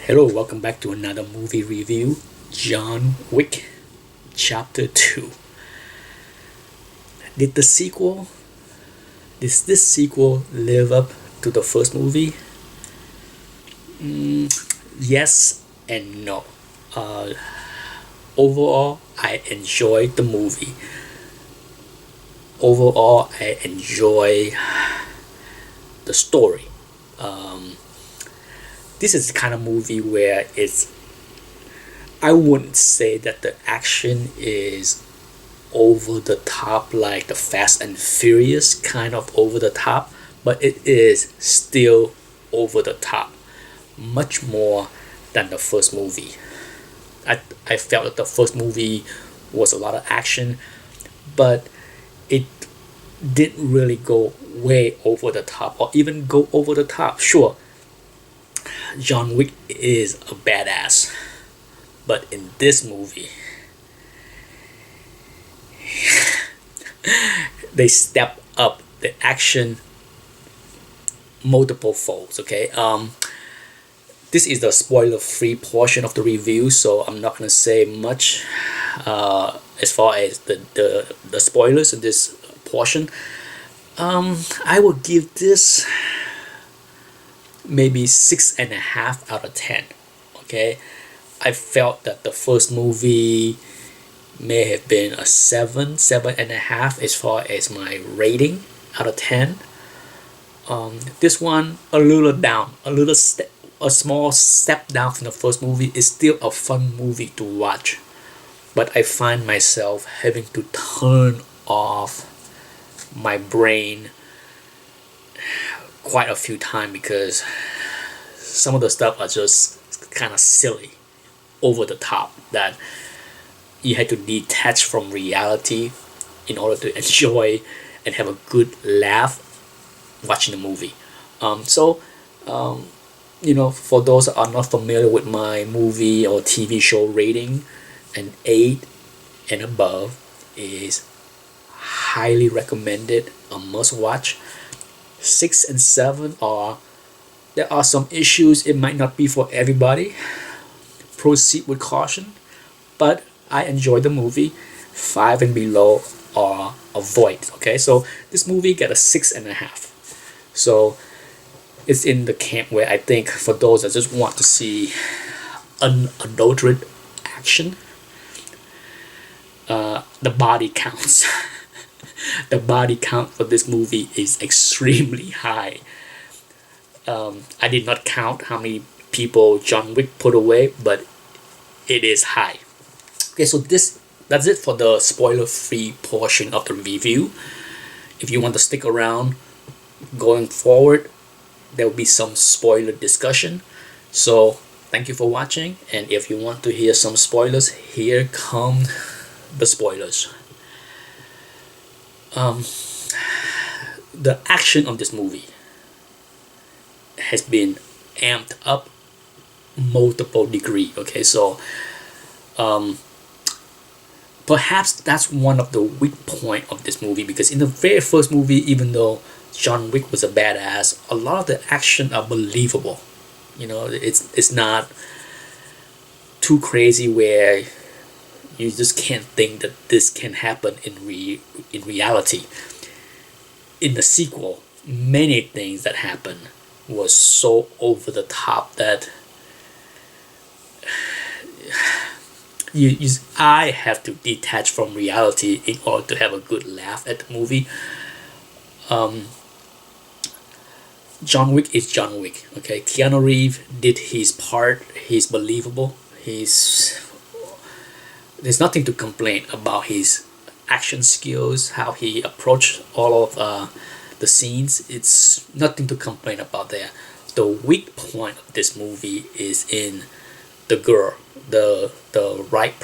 Hello, welcome back to another movie review. John Wick, Chapter 2. Did the sequel, does this sequel live up to the first movie? Yes and no. Uh, Overall, I enjoyed the movie. Overall, I enjoy the story. This is the kind of movie where I wouldn't say that the action is over the top like the Fast and Furious kind of over the top, but it is still over the top, much more than the first movie. I felt that the first movie was a lot of action, but it didn't really go way over the top or even go over the top. Sure, John Wick is a badass, but in this movie, they step up the action multiple folds. Okay, this is the spoiler-free portion of the review, so I'm not gonna say much as far as the spoilers in this portion. I will give this maybe 6.5 out of 10. Okay, I felt that the first movie may have been a 7.5 as far as my rating out of 10. This one a little down, a small step down from the first movie. Is still a fun movie to watch, but I find myself having to turn off my brain quite a few times because some of the stuff are just kind of silly, over the top, that you had to detach from reality in order to enjoy and have a good laugh watching the movie. So, for those that are not familiar with my movie or TV show rating, an 8 and above is highly recommended, a must watch. 6 and 7 there are some issues, it might not be for everybody. Proceed with caution, but I enjoyed the movie. 5 and below are avoid. Okay, so this movie got a 6.5. So it's in the camp where I think for those that just want to see unadulterated action, the body counts. The body count for this movie is extremely high. I did not count how many people John Wick put away, but it is high. Okay, so that's it for the spoiler-free portion of the review. If you want to stick around going forward, there will be some spoiler discussion. So thank you for watching, and if you want to hear some spoilers, here come the spoilers. The action of this movie has been amped up multiple degree. Okay, so perhaps that's one of the weak point of this movie, because in the very first movie, even though John Wick was a badass, a lot of the action are believable. It's not too crazy where you just can't think that this can happen in reality. In the sequel, many things that happen was so over the top that I have to detach from reality in order to have a good laugh at the movie. John Wick is John Wick. Okay, Keanu Reeves did his part. He's believable. There's nothing to complain about his action skills, how he approached all of the scenes. It's nothing to complain about there. The weak point of this movie is in the girl, the right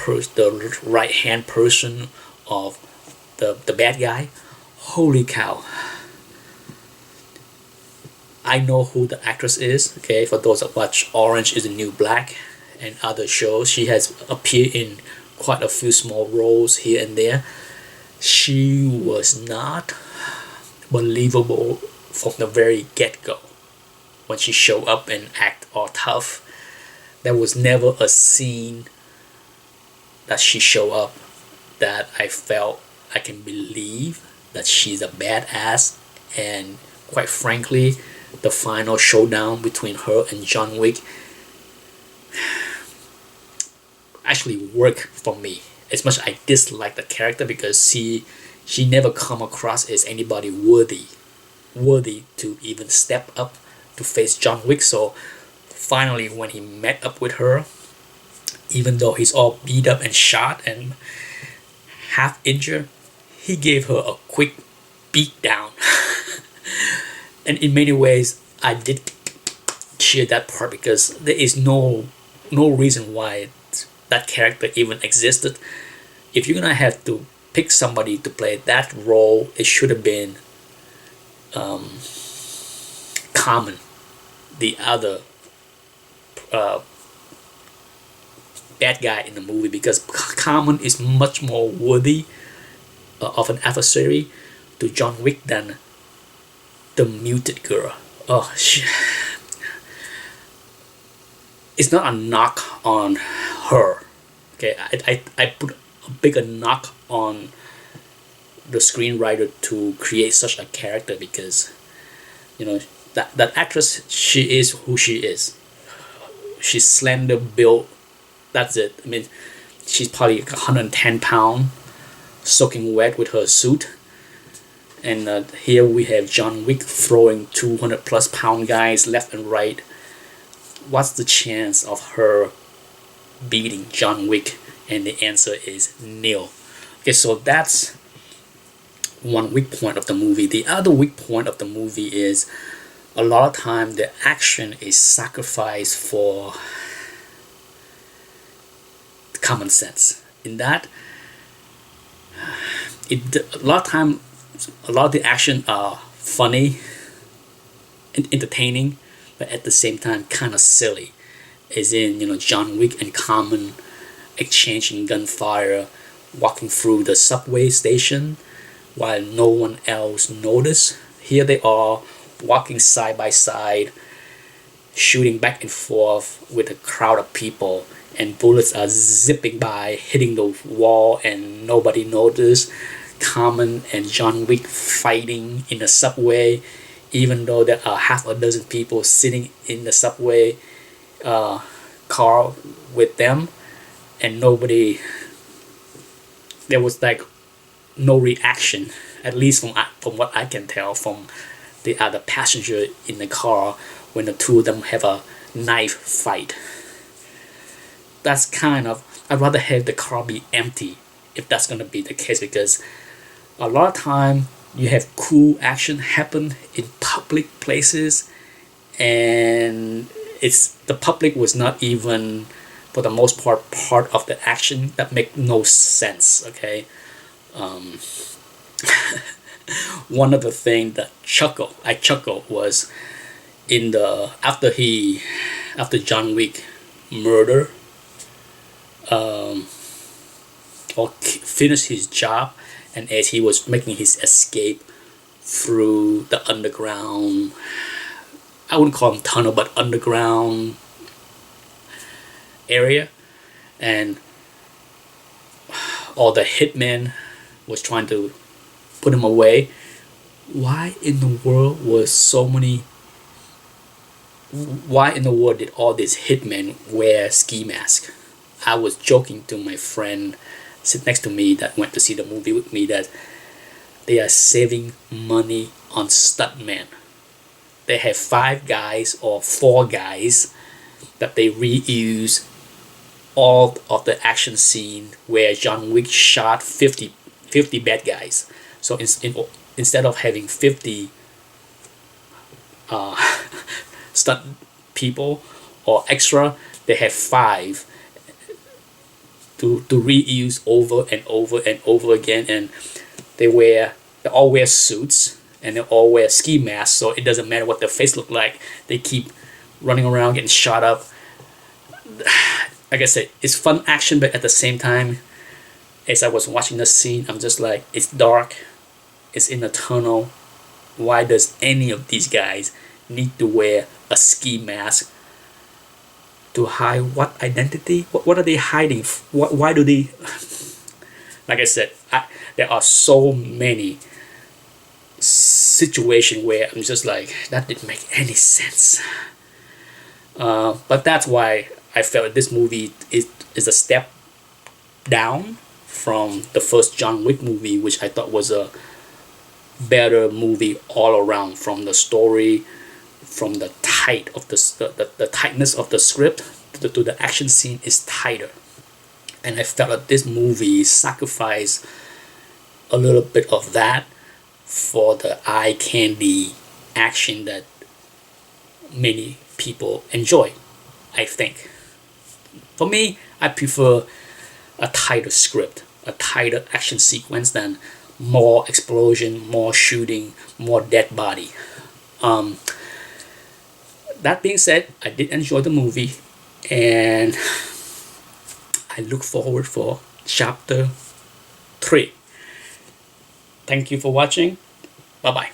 hand person of the bad guy. Holy cow! I know who the actress is. Okay, for those that watch Orange is the New Black and other shows, she has appeared in quite a few small roles here and there. She was not believable from the very get-go when she showed up and act all tough. There was never a scene that she showed up that I felt I can believe that she's a badass. And quite frankly, the final showdown between her and John Wick actually worked for me. As much as I dislike the character because she never come across as anybody worthy to even step up to face John Wick. So finally, when he met up with her, even though he's all beat up and shot and half injured, he gave her a quick beat down. And in many ways, I did cheer that part because there is no reason why that character even existed. If you're gonna have to pick somebody to play that role, it should have been Common, the other bad guy in the movie, because Common is much more worthy of an adversary to John Wick than the muted girl. Oh, it's not a knock on her. Okay, I put a bigger knock on the screenwriter to create such a character because, you know, that actress, she is who she is. She's slender built. That's it. I mean, she's probably like 110 pounds, soaking wet with her suit. And here we have John Wick throwing 200 plus pound guys left and right. What's the chance of her beating John Wick? And the answer is nil. Okay, so that's one weak point of the movie. The other weak point of the movie is a lot of time the action is sacrificed for common sense. In that, a lot of time, a lot of the action are funny and entertaining, but at the same time kind of silly. As in, you know, John Wick and Common exchanging gunfire, walking through the subway station while no one else noticed. Here they are walking side by side, shooting back and forth with a crowd of people, and bullets are zipping by, hitting the wall, and nobody noticed. Common and John Wick fighting in the subway, even though there are half a dozen people sitting in the subway car with them, and nobody, there was like no reaction, at least from what I can tell from the other passenger in the car when the two of them have a knife fight. That's kind of, I'd rather have the car be empty if that's gonna be the case, because a lot of time you have cool action happen in public places, and it's the public was not even for the most part of the action. That make no sense. Okay. One of the things that I chuckled was in the after John Wick murder or finished his job, and as he was making his escape through the underground, I wouldn't call them tunnel, but underground area, and all the hitmen was trying to put him away. Why in the world did all these hitmen wear ski masks? I was joking to my friend sit next to me that went to see the movie with me that they are saving money on stuntmen. They have 5 guys or 4 guys that they reuse all of the action scene where John Wick shot 50 bad guys. So instead of having 50 stunt people or extra, they have 5 to reuse over and over and over again, and they all wear suits and they all wear ski masks, so it doesn't matter what their face look like. They keep running around getting shot up. Like I said, it's fun action, but at the same time, as I was watching the scene, I'm just like, it's dark, it's in a tunnel. Why does any of these guys need to wear a ski mask To hide what identity? What are they hiding? Why do they? Like I said, there are so many situations where I'm just like, that didn't make any sense. But that's why I felt this movie is a step down from the first John Wick movie, which I thought was a better movie all around, from the story, from the the tightness of the script to the action scene is tighter. And I felt that this movie sacrificed a little bit of that for the eye candy action that many people enjoy, I think. For me, I prefer a tighter script, a tighter action sequence than more explosion, more shooting, more dead body. That being said, I did enjoy the movie, and I look forward for chapter 3. Thank you for watching. Bye bye.